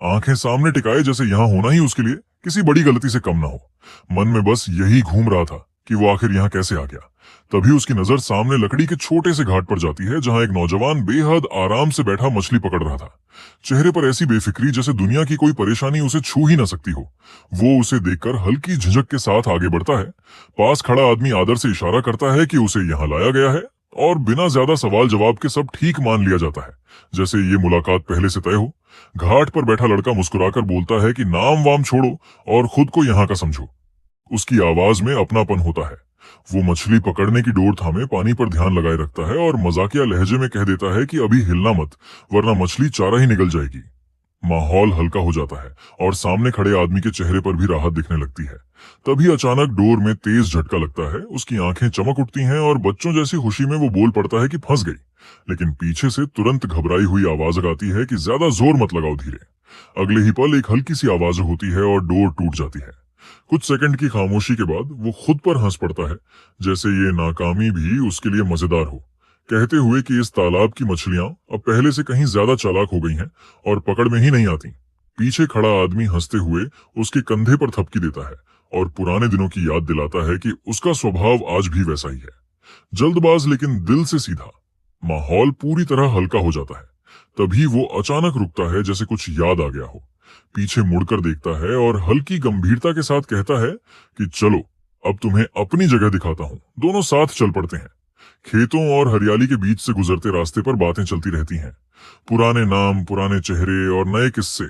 आंखें सामने टिकाए जैसे यहाँ होना ही उसके लिए किसी बड़ी गलती से कम ना हो। मन में बस यही घूम रहा था कि वो आखिर यहाँ कैसे आ गया। तभी उसकी नजर सामने लकड़ी के छोटे से घाट पर जाती है, जहाँ एक नौजवान बेहद आराम से बैठा मछली पकड़ रहा था। चेहरे पर ऐसी बेफिक्री जैसे दुनिया की कोई परेशानी उसे छू ही ना सकती हो। वो उसे देखकर हल्की झिझक के साथ आगे बढ़ता है। पास खड़ा आदमी आदर से इशारा करता है कि उसे यहाँ लाया गया है, और बिना ज्यादा सवाल जवाब के सब ठीक मान लिया जाता है, जैसे ये मुलाकात पहले से तय हो। घाट पर बैठा लड़का मुस्कुराकर बोलता है कि नाम वाम छोड़ो और खुद को यहाँ का समझो। उसकी आवाज में अपनापन होता है। वो मछली पकड़ने की डोर थामे पानी पर ध्यान लगाए रखता है और मजाकिया लहजे में कह देता है कि अभी हिलना मत, वरना मछली चारा ही निकल जाएगी। माहौल हल्का हो जाता है और सामने खड़े आदमी के चेहरे पर भी राहत दिखने लगती है। तभी अचानक डोर में तेज झटका लगता है। उसकी आंखें चमक उठती हैं और बच्चों जैसी खुशी में वो बोल पड़ता है कि फंस गई। लेकिन पीछे से तुरंत घबराई हुई आवाज आती है कि ज्यादा जोर मत लगाओ, धीरे। अगले ही पल एक हल्की सी आवाज होती है और डोर टूट जाती है। कुछ सेकंड की खामोशी के बाद वो खुद पर हंस पड़ता है, जैसे ये नाकामी भी उसके लिए मजेदार हो, कहते हुए कि इस तालाब की मछलियां अब पहले से कहीं ज्यादा चालाक हो गई हैं और पकड़ में ही नहीं आती। पीछे खड़ा आदमी हंसते हुए उसके कंधे पर थपकी देता है और पुराने दिनों की याद दिलाता है कि उसका स्वभाव आज भी वैसा ही है, जल्दबाज लेकिन दिल से सीधा। माहौल पूरी तरह हल्का हो जाता है। तभी वो अचानक रुकता है, जैसे कुछ याद आ गया हो। पीछे मुड़कर देखता है और हल्की गंभीरता के साथ कहता है कि चलो अब तुम्हें अपनी जगह दिखाता हूँ, दोनों साथ चल पड़ते हैं। खेतों और हरियाली के बीच से गुजरते रास्ते पर बातें चलती रहती हैं, पुराने नाम, पुराने चेहरे और नए किस्से।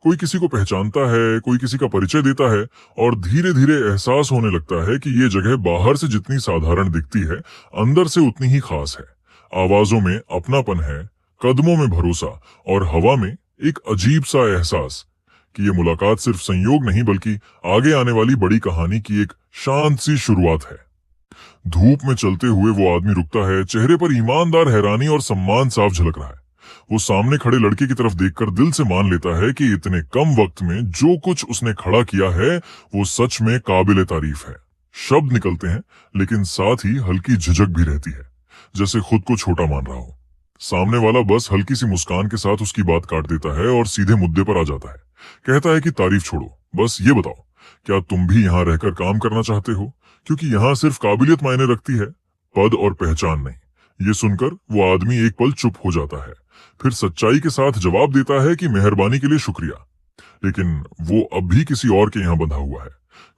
कोई किसी को पहचानता है, कोई किसी का परिचय देता है, और धीरे धीरे एहसास होने लगता है कि ये जगह बाहर से जितनी साधारण दिखती है, अंदर से उतनी ही खास है। आवाजों में अपनापन है, कदमों में भरोसा, और हवा में एक अजीब सा एहसास कि ये मुलाकात सिर्फ संयोग नहीं बल्कि आगे आने वाली बड़ी कहानी की एक शांत सी शुरुआत है। धूप में चलते हुए वो आदमी रुकता है, चेहरे पर ईमानदार हैरानी और सम्मान साफ झलक रहा है। वो सामने खड़े लड़के की तरफ देखकर दिल से मान लेता है कि इतने कम वक्त में जो कुछ उसने खड़ा किया है वो सच में काबिले तारीफ है। शब्द निकलते हैं, लेकिन साथ ही हल्की झिझक भी रहती है, जैसे खुद को छोटा मान रहा हो। सामने वाला बस हल्की सी मुस्कान के साथ उसकी बात काट देता है और सीधे मुद्दे पर आ जाता है। कहता है कि तारीफ छोड़ो, बस ये बताओ, क्या तुम भी यहाँ रहकर काम करना चाहते हो? क्योंकि यहाँ सिर्फ काबिलियत मायने रखती है, पद और पहचान नहीं। ये सुनकर वो आदमी एक पल चुप हो जाता है, फिर सच्चाई के साथ जवाब देता है कि मेहरबानी के लिए शुक्रिया, लेकिन वो अब भी किसी और के यहाँ बंधा हुआ है।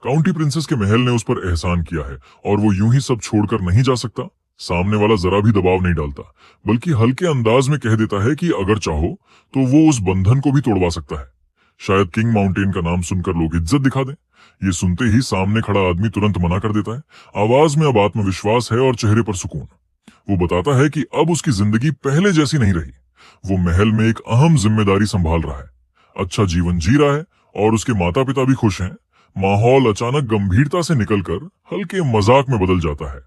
काउंटी प्रिंसेस के महल ने उस पर एहसान किया है और वो यूं ही सब छोड़कर नहीं जा सकता। सामने वाला जरा भी दबाव नहीं डालता, बल्कि हल्के अंदाज में कह देता है कि अगर चाहो तो वो उस बंधन को भी तोड़वा सकता है। शायद किंग माउंटेन का नाम सुनकर लोग इज्जत दिखा दें। ये सुनते ही सामने खड़ा आदमी तुरंत मना कर देता है। आवाज में अब आत्मविश्वास है और चेहरे पर सुकून। वो बताता है कि अब उसकी जिंदगी पहले जैसी नहीं रही। वो महल में एक अहम जिम्मेदारी संभाल रहा है, अच्छा जीवन जी रहा है और उसके माता पिता भी खुश हैं। माहौल अचानक गंभीरता से निकलकर हल्के मजाक में बदल जाता है।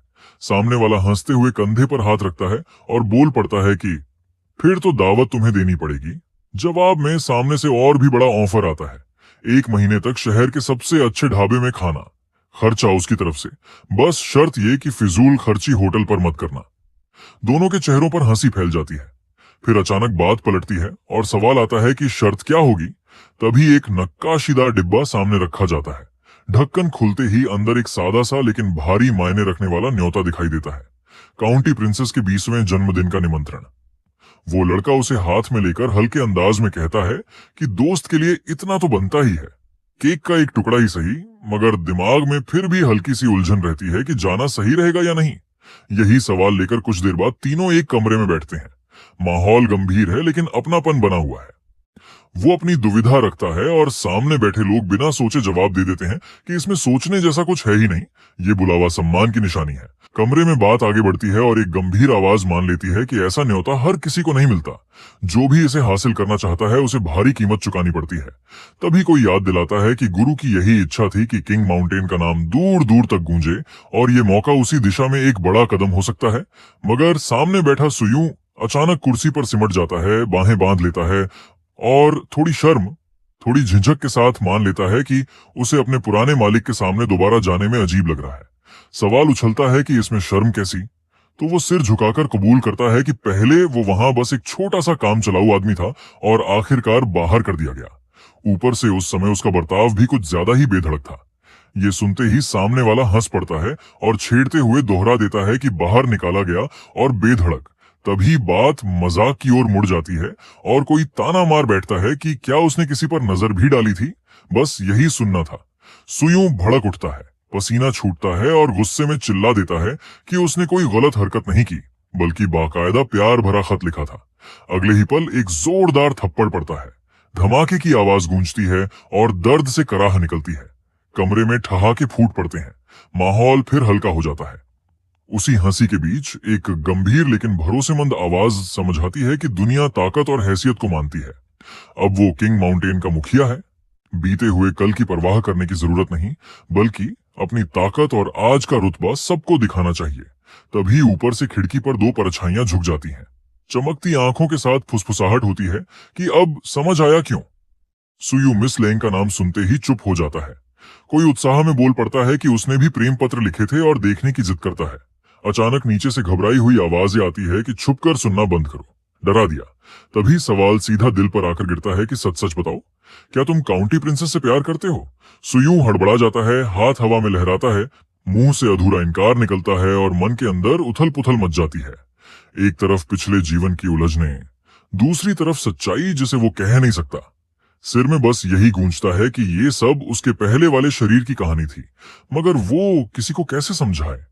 सामने वाला हंसते हुए कंधे पर हाथ रखता है और बोल पड़ता है कि फिर तो दावत तुम्हें देनी पड़ेगी। जवाब में सामने से और भी बड़ा ऑफर आता है, 1 महीने तक शहर के सबसे अच्छे ढाबे में खाना, खर्चा उसकी तरफ से, बस शर्त ये कि फिजूल खर्ची होटल पर मत करना। दोनों के चेहरों पर हंसी फैल जाती है। फिर अचानक बात पलटती है और सवाल आता है कि शर्त क्या होगी। तभी एक नक्काशीदार डिब्बा सामने रखा जाता है। ढक्कन खुलते ही अंदर एक सादा सा लेकिन भारी मायने रखने वाला न्योता दिखाई देता है, काउंटी प्रिंसेस के 20वें जन्मदिन का निमंत्रण। वो लड़का उसे हाथ में लेकर हल्के अंदाज में कहता है कि दोस्त के लिए इतना तो बनता ही है, केक का एक टुकड़ा ही सही। मगर दिमाग में फिर भी हल्की सी उलझन रहती है कि जाना सही रहेगा या नहीं। यही सवाल लेकर कुछ देर बाद तीनों एक कमरे में बैठते हैं। माहौल गंभीर है लेकिन अपनापन बना हुआ है। वो अपनी दुविधा रखता है और सामने बैठे लोग बिना सोचे जवाब दे देते हैं कि इसमें सोचने जैसा कुछ है ही नहीं, ये बुलावा सम्मान की निशानी है। कमरे में बात आगे बढ़ती है और एक गंभीर आवाज मान लेती है कि ऐसा न्योता हर किसी को नहीं मिलता। जो भी इसे हासिल करना चाहता है उसे भारी कीमत चुकानी पड़ती है। तभी कोई याद दिलाता है कि गुरु की यही इच्छा थी कि किंग माउंटेन का नाम दूर दूर तक गूंजे और ये मौका उसी दिशा में एक बड़ा कदम हो सकता है। मगर सामने बैठा सुयूं अचानक कुर्सी पर सिमट जाता है, बाहें बांध लेता है और थोड़ी शर्म, थोड़ी झिझक के साथ मान लेता है कि उसे अपने पुराने मालिक के सामने दोबारा जाने में अजीब लग रहा है। सवाल उछलता है कि इसमें शर्म कैसी? तो वो सिर झुकाकर कबूल करता है कि पहले वो वहां बस एक छोटा सा काम चलाऊ आदमी था और आखिरकार बाहर कर दिया गया। ऊपर से उस समय उसका बर्ताव भी कुछ ज्यादा ही बेधड़क था। ये सुनते ही सामने वाला हंस पड़ता है और छेड़ते हुए दोहरा देता है कि बाहर निकाला गया और बेधड़क। तभी बात मजाक की ओर मुड़ जाती है और कोई ताना मार बैठता है कि क्या उसने किसी पर नजर भी डाली थी। बस यही सुनना था। सुयूं भड़क उठता है, पसीना छूटता है और गुस्से में चिल्ला देता है कि उसने कोई गलत हरकत नहीं की, बल्कि बाकायदा प्यार भरा खत लिखा था। अगले ही पल एक जोरदार थप्पड़ पड़ता है, धमाके की आवाज गूंजती है और दर्द से कराह निकलती है। कमरे में ठहाके फूट पड़ते हैं, माहौल फिर हल्का हो जाता है। उसी हंसी के बीच एक गंभीर लेकिन भरोसेमंद आवाज समझाती है कि दुनिया ताकत और हैसियत को मानती है। अब वो किंग माउंटेन का मुखिया है। बीते हुए कल की परवाह करने की जरूरत नहीं, बल्कि अपनी ताकत और आज का रुतबा सबको दिखाना चाहिए। तभी ऊपर से खिड़की पर दो परछाइयां झुक जाती हैं। चमकती आंखों के साथ फुसफुसाहट होती है कि अब समझ आया क्यों। सुयू मिस लेंग का नाम सुनते ही चुप हो जाता है। कोई उत्साह में बोल पड़ता है कि उसने भी प्रेम पत्र लिखे थे और देखने की जिद करता है। अचानक नीचे से घबराई हुई आवाज आती है कि छुप कर सुनना बंद करो। डरा दिया। तभी सवाल सीधा दिल पर आकर गिरता है कि सच सच बताओ, क्या तुम काउंटी प्रिंसेस से प्यार करते हो? सुयू हड़बड़ा जाता है, हाथ हवा में लहराता है, मुंह से अधूरा इनकार निकलता है और मन के अंदर उथल पुथल मच जाती है। एक तरफ पिछले जीवन की उलझने, दूसरी तरफ सच्चाई जिसे वो कह नहीं सकता। सिर में बस यही गूंजता है कि ये सब उसके पहले वाले शरीर की कहानी थी, मगर वो किसी को कैसे समझाए।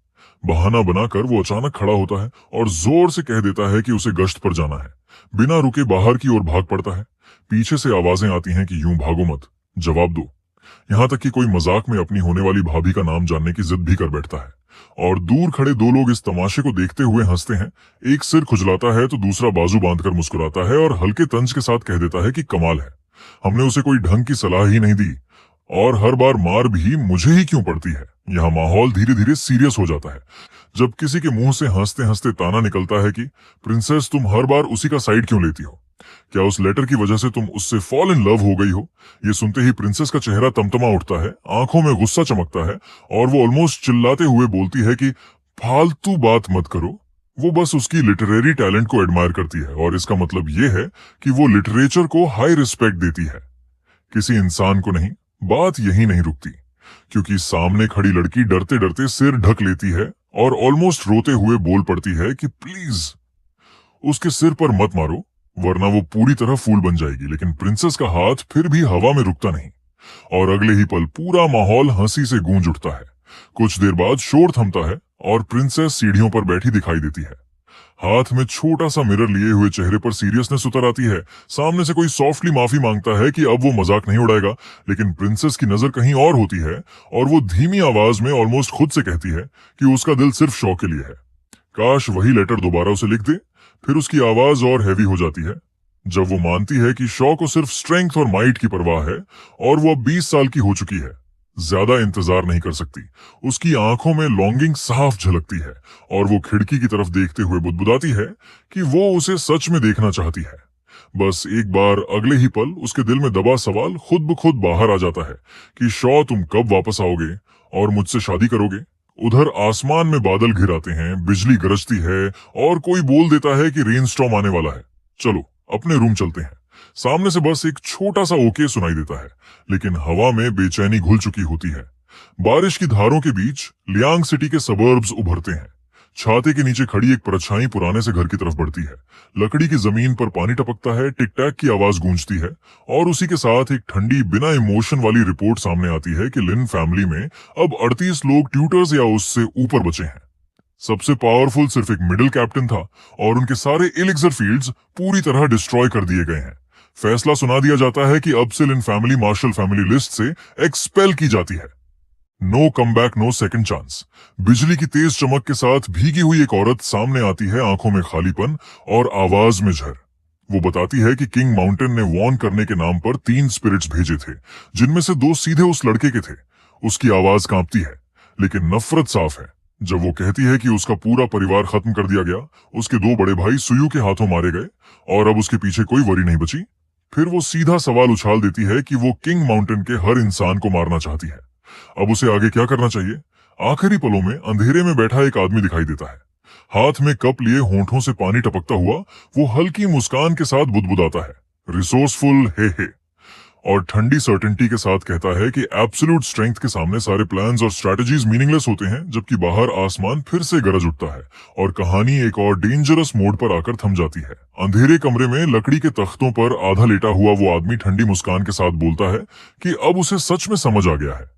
बहाना बनाकर वो अचानक खड़ा होता है और जोर से कह देता है कि उसे गश्त पर जाना है। बिना रुके बाहर की ओर भाग पड़ता है। पीछे से आवाजें आती हैं कि यूं भागो मत, जवाब दो। यहाँ तक कि कोई मजाक में अपनी होने वाली भाभी का नाम जानने की जिद भी कर बैठता है। और दूर खड़े दो लोग इस तमाशे को देखते हुए हंसते हैं। एक सिर खुजलाता है तो दूसरा बाजू बांधकर मुस्कुराता है और हल्के तंज के साथ कह देता है कि कमाल है, हमने उसे कोई ढंग की सलाह ही नहीं दी और हर बार मार भी मुझे ही क्यों पड़ती है। यहाँ माहौल धीरे धीरे सीरियस हो जाता है जब किसी के मुंह से हंसते हंसते ताना निकलता है कि प्रिंसेस, तुम हर बार उसी का साइड क्यों लेती हो? क्या उस लेटर की वजह से तुम उससे फॉल इन लव हो गई हो? ये सुनते ही प्रिंसेस का चेहरा तमतमा उठता है, आंखों में गुस्सा चमकता है और वो ऑलमोस्ट चिल्लाते हुए बोलती है कि फालतू बात मत करो। वो बस उसकी लिटरेरी टैलेंट को एडमायर करती है और इसका मतलब ये है कि वो लिटरेचर को हाई रिस्पेक्ट देती है, किसी इंसान को नहीं। बात यही नहीं रुकती, क्योंकि सामने खड़ी लड़की डरते डरते सिर ढक लेती है और ऑलमोस्ट रोते हुए बोल पड़ती है कि प्लीज उसके सिर पर मत मारो, वरना वो पूरी तरह फूल बन जाएगी। लेकिन प्रिंसेस का हाथ फिर भी हवा में रुकता नहीं और अगले ही पल पूरा माहौल हंसी से गूंज उठता है। कुछ देर बाद शोर थमता है और प्रिंसेस सीढ़ियों पर बैठी दिखाई देती है। हाथ में छोटा सा मिरर लिए हुए चेहरे पर सीरियसनेस उतर आती है। सामने से कोई सॉफ्टली माफी मांगता है कि अब वो मजाक नहीं उड़ाएगा, लेकिन प्रिंसेस की नजर कहीं और होती है और वो धीमी आवाज में ऑलमोस्ट खुद से कहती है कि उसका दिल सिर्फ शौक के लिए है। काश वही लेटर दोबारा उसे लिख दे। फिर उसकी आवाज और हैवी हो जाती है जब वो मानती है कि शौ को सिर्फ स्ट्रेंथ और माइट की परवाह है और वो अब 20 साल की हो चुकी है, ज्यादा इंतजार नहीं कर सकती। उसकी आंखों में लॉन्गिंग साफ झलकती है और वो खिड़की की तरफ देखते हुए बुदबुदाती है कि वो उसे सच में देखना चाहती है। बस एक बार अगले ही पल उसके दिल में दबा सवाल खुद ब खुद बाहर आ जाता है कि शौ, तुम कब वापस आओगे और मुझसे शादी करोगे? उधर आसमान में बादल घिर आते हैं, बिजली गरजती है और कोई बोल देता है कि रेन स्टॉर्म आने वाला है। चलो अपने रूम चलते हैं। सामने से बस एक छोटा सा ओके सुनाई देता है, लेकिन हवा में बेचैनी घुल चुकी होती है। बारिश की धारों के बीच लियांग सिटी के सबर्ब्स उभरते हैं। छाते के नीचे खड़ी एक परछाई पुराने से घर की तरफ बढ़ती है। लकड़ी की जमीन पर पानी टपकता है, टिक टैक की आवाज गूंजती है और उसी के साथ एक ठंडी बिना इमोशन वाली रिपोर्ट सामने आती है कि लिन फैमिली में अब 38 लोग ट्यूटर्स या उससे ऊपर बचे हैं। सबसे पावरफुल सिर्फ एक मिडिल कैप्टन था और उनके सारे एलिक्सर फील्ड्स पूरी तरह डिस्ट्रॉय कर दिए गए हैं। फैसला सुना दिया जाता है कि अब से Lin family martial family list से एक्सपेल की जाती है। No come back, no second chance. बिजली की तेज चमक के साथ भीगी हुई एक औरत सामने आती है, आंखों में खालीपन और आवाज में झर। वो बताती है कि किंग माउंटेन ने वॉर्न करने के नाम पर 3 स्पिरिट्स भेजे थे, जिनमें से 2 सीधे उस लड़के के थे। उसकी आवाज कांपती है, लेकिन नफरत साफ है जब वो कहती है कि उसका पूरा परिवार खत्म कर दिया गया, उसके 2 बड़े भाई सुयू के हाथों मारे गए और अब उसके पीछे कोई वरी नहीं बची। फिर वो सीधा सवाल उछाल देती है कि वो किंग माउंटेन के हर इंसान को मारना चाहती है। अब उसे आगे क्या करना चाहिए? आखिरी पलों में अंधेरे में बैठा एक आदमी दिखाई देता है। हाथ में कप लिए होंठों से पानी टपकता हुआ वो हल्की मुस्कान के साथ बुदबुदाता है, रिसोर्सफुल हे हे। और ठंडी सर्टेनिटी के साथ कहता है कि एब्सोल्यूट स्ट्रेंथ के सामने सारे प्लान्स और स्ट्रेटजीज मीनिंगलेस होते हैं, जबकि बाहर आसमान फिर से गरज उठता है और कहानी एक और डेंजरस मोड पर आकर थम जाती है। अंधेरे कमरे में लकड़ी के तख्तों पर आधा लेटा हुआ वो आदमी ठंडी मुस्कान के साथ बोलता है कि अब उसे सच में समझ आ गया है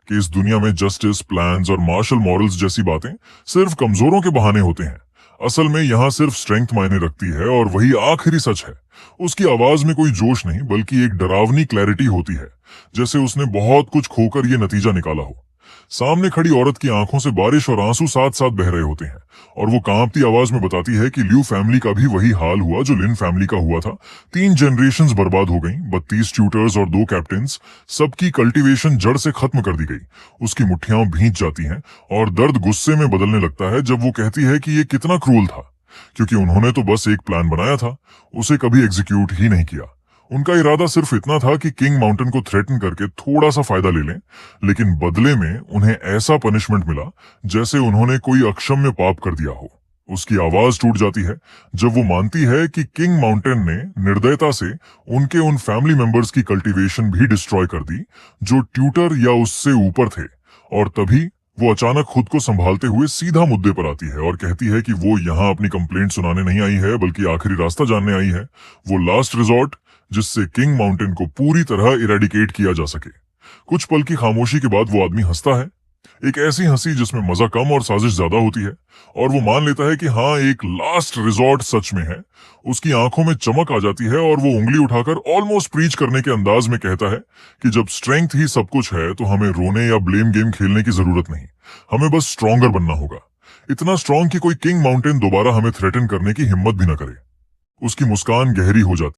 कि इस दुनिया में जस्टिस, प्लान्स और मार्शल मॉरल्स जैसी बातें सिर्फ कमजोरों के बहाने होते हैं। असल में यहाँ सिर्फ स्ट्रेंथ मायने रखती है और वही आखिरी सच है। उसकी आवाज में कोई जोश नहीं, बल्कि एक डरावनी क्लैरिटी होती है, जैसे उसने बहुत कुछ खोकर ये नतीजा निकाला हो। सामने खड़ी औरत की आंखों से बारिश और आंसू साथ साथ बह रहे होते हैं और वो कांपती आवाज में बताती है कि ल्यू फैमिली का भी वही हाल हुआ जो लिन फैमिली का हुआ था। 3 जनरेशंस बर्बाद हो गईं, 32 ट्यूटर्स और 2 कैप्टन्स, सबकी कल्टीवेशन जड़ से खत्म कर दी गई। उसकी मुट्ठियां भींच जाती हैं और दर्द गुस्से में बदलने लगता है जब वो कहती है कि ये कितना क्रूल था, क्योंकि उन्होंने तो बस एक प्लान बनाया था, उसे कभी एग्जीक्यूट ही नहीं किया। उनका इरादा सिर्फ इतना था कि किंग माउंटेन को थ्रेटन करके थोड़ा सा फायदा ले लें, लेकिन बदले में उन्हें ऐसा पनिशमेंट मिला जैसे उन्होंने कोई अक्षम्य पाप कर दिया हो। उसकी आवाज टूट जाती है जब वो मानती है कि किंग माउंटेन ने निर्दयता से उनके उन फैमिली मेंबर्स की कल्टीवेशन भी डिस्ट्रॉय कर दी जो ट्यूटर या उससे ऊपर थे। और तभी वो अचानक खुद को संभालते हुए सीधा मुद्दे पर आती है और कहती है कि वो यहाँ अपनी कंप्लेंट सुनाने नहीं आई है, बल्कि आखिरी रास्ता जानने आई है, वो लास्ट रिजॉर्ट जिससे किंग माउंटेन को पूरी तरह इरेडिकेट किया जा सके। कुछ पल की खामोशी के बाद वो आदमी हंसता है, एक ऐसी हंसी जिसमें मजा कम और साजिश ज्यादा होती है, और वो मान लेता है कि हाँ, एक लास्ट रिजॉर्ट सच में है। उसकी आंखों में चमक आ जाती है और वो उंगली उठाकर ऑलमोस्ट प्रीच करने के अंदाज में कहता है कि जब स्ट्रेंथ ही सब कुछ है तो हमें रोने या ब्लेम गेम खेलने की जरूरत नहीं, हमें बस स्ट्रॉन्गर बनना होगा। इतना स्ट्रॉन्ग कि कोई किंग माउंटेन दोबारा हमें थ्रेटन करने की हिम्मत भी न करे। उसकी मुस्कान गहरी हो जाती